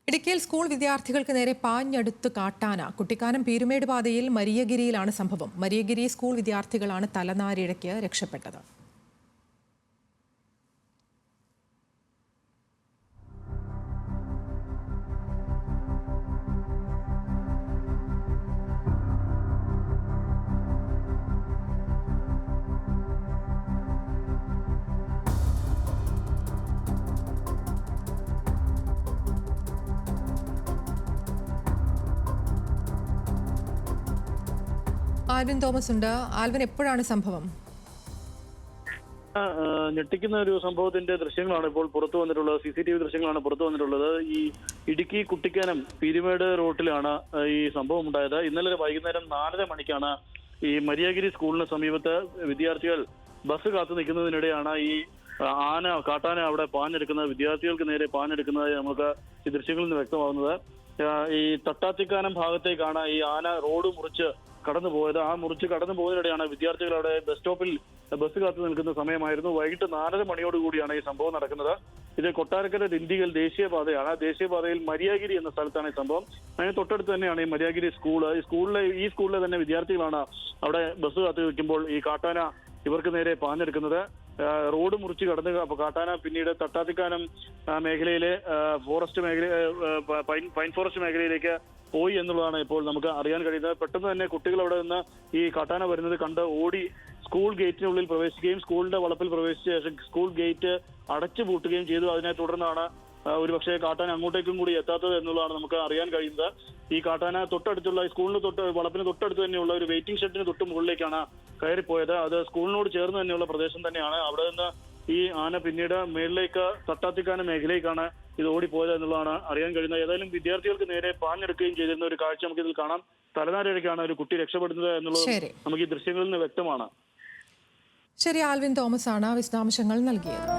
ഇടുക്കിയിൽ സ്കൂൾ വിദ്യാർത്ഥികൾക്ക് നേരെ പാഞ്ഞടുത്ത് കാട്ടാന. കുട്ടിക്കാനം പീരുമേട് പാതയിൽ മരിയഗിരിയിലാണ് സംഭവം. മരിയഗിരി സ്കൂൾ വിദ്യാർത്ഥികളാണ് തലനാരിഴയ്ക്ക് രക്ഷപ്പെട്ടത്. ആൽവിൻ തോമസ് ഉണ്ട്. ആൽവിൻ, എപ്പോഴാണ് സംഭവം? ഞെട്ടിക്കുന്ന ഒരു സംഭവത്തിന്റെ ദൃശ്യങ്ങളാണ് ഇപ്പോൾ പുറത്തു വന്നിട്ടുള്ളത്. CCTV ദൃശ്യങ്ങളാണ് പുറത്തു വന്നിട്ടുള്ളത്. ഈ ഇടുക്കി കുട്ടിക്കാനം പീരുമേട് റോട്ടിലാണ് ഈ സംഭവം ഉണ്ടായത്. ഇന്നലെ വൈകുന്നേരം 4:30 മണിക്കാണ് ഈ മരിയഗിരി സ്കൂളിന് സമീപത്ത് വിദ്യാർത്ഥികൾ ബസ് കാത്തു നിൽക്കുന്നതിനിടെയാണ് ഈ കാട്ടാന അവിടെ പാഞ്ഞെടുക്കുന്നത്, വിദ്യാർത്ഥികൾക്ക് നേരെ പാഞ്ഞെടുക്കുന്നത് നമുക്ക് ഈ ദൃശ്യങ്ങളിൽ നിന്ന് വ്യക്തമാകുന്നത്. ഈ തട്ടാത്തിക്കാനം ഭാഗത്തേക്കാണ് ഈ ആന റോഡ് മുറിച്ച് കടന്നു പോയത്. ആ മുറിച്ച് കടന്നു പോകുന്നതിനിടെയാണ് വിദ്യാർത്ഥികൾ അവിടെ ബസ് സ്റ്റോപ്പിൽ ബസ് കാത്തു നിൽക്കുന്ന സമയമായിരുന്നു. വൈകിട്ട് 4:30 മണിയോടുകൂടിയാണ് ഈ സംഭവം നടക്കുന്നത്. ഇത് കൊട്ടാരക്കര ദിണ്ടിഗൽ ദേശീയപാതയാണ്. ദേശീയപാതയിൽ മരിയാഗിരി എന്ന സ്ഥലത്താണ് ഈ സംഭവം. അതിന് തൊട്ടടുത്ത് തന്നെയാണ് ഈ മരിയാഗിരി സ്കൂള്. ഈ സ്കൂളിലെ തന്നെ വിദ്യാർത്ഥികളാണ് അവിടെ ബസ് കാത്തു നിൽക്കുമ്പോൾ ഈ കാട്ടാന ഇവർക്ക് നേരെ പാഞ്ഞെടുക്കുന്നത്. റോഡ് മുറിച്ച് കടന്ന് കാട്ടാന പിന്നീട് തട്ടാത്തിക്കാനം മേഖലയിലെ പൈൻ ഫോറസ്റ്റ് മേഖലയിലേക്ക് പോയി എന്നുള്ളതാണ് ഇപ്പോൾ നമുക്ക് അറിയാൻ കഴിയുന്നത്. പെട്ടെന്ന് തന്നെ കുട്ടികൾ അവിടെ നിന്ന് ഈ കാട്ടാന വരുന്നത് കണ്ട് ഓടി സ്കൂൾ ഗേറ്റിനുള്ളിൽ പ്രവേശിക്കുകയും സ്കൂളിന്റെ വളപ്പിൽ പ്രവേശിച്ച ശേഷം സ്കൂൾ ഗേറ്റ് അടച്ചു പൂട്ടുകയും ചെയ്തു. അതിനെ തുടർന്നാണ് ഒരുപക്ഷെ കാട്ടാന അങ്ങോട്ടേക്കും കൂടി എത്താത്തത് എന്നുള്ളതാണ് നമുക്ക് അറിയാൻ കഴിയുന്നത്. ഈ കാട്ടാന തൊട്ടടുത്തുള്ള സ്കൂളിന് വളപ്പിന് തൊട്ടടുത്ത് തന്നെയുള്ള ഒരു വെയിറ്റിംഗ് ഷെഡിന് തൊട്ട് മുകളിലേക്കാണ് കയറിപ്പോയത്. അത് സ്കൂളിനോട് ചേർന്ന് തന്നെയുള്ള പ്രദേശം തന്നെയാണ്. അവിടെ നിന്ന് ഈ ആന പിന്നീട് മേളിലേക്ക് തട്ടാത്തിക്കാനം മേഖലയിലേക്കാണ് ഇത് ഓടിപ്പോയത് എന്നുള്ളതാണ് അറിയാൻ കഴിയുന്നത്. ഏതായാലും വിദ്യാർത്ഥികൾക്ക് നേരെ പാഞ്ഞെടുക്കുകയും ചെയ്തിരുന്ന ഒരു കാഴ്ച നമുക്ക് ഇതിൽ കാണാം. തലനാരിഴയ്ക്കാണ് ഒരു കുട്ടി രക്ഷപ്പെടുന്നത് എന്നുള്ളത് നമുക്ക് ഈ ദൃശ്യങ്ങളിൽ നിന്ന് വ്യക്തമാണ്. ശരി, ആൽവിൻ തോമസ് ആണ് വിശദാംശങ്ങൾ നൽകിയത്.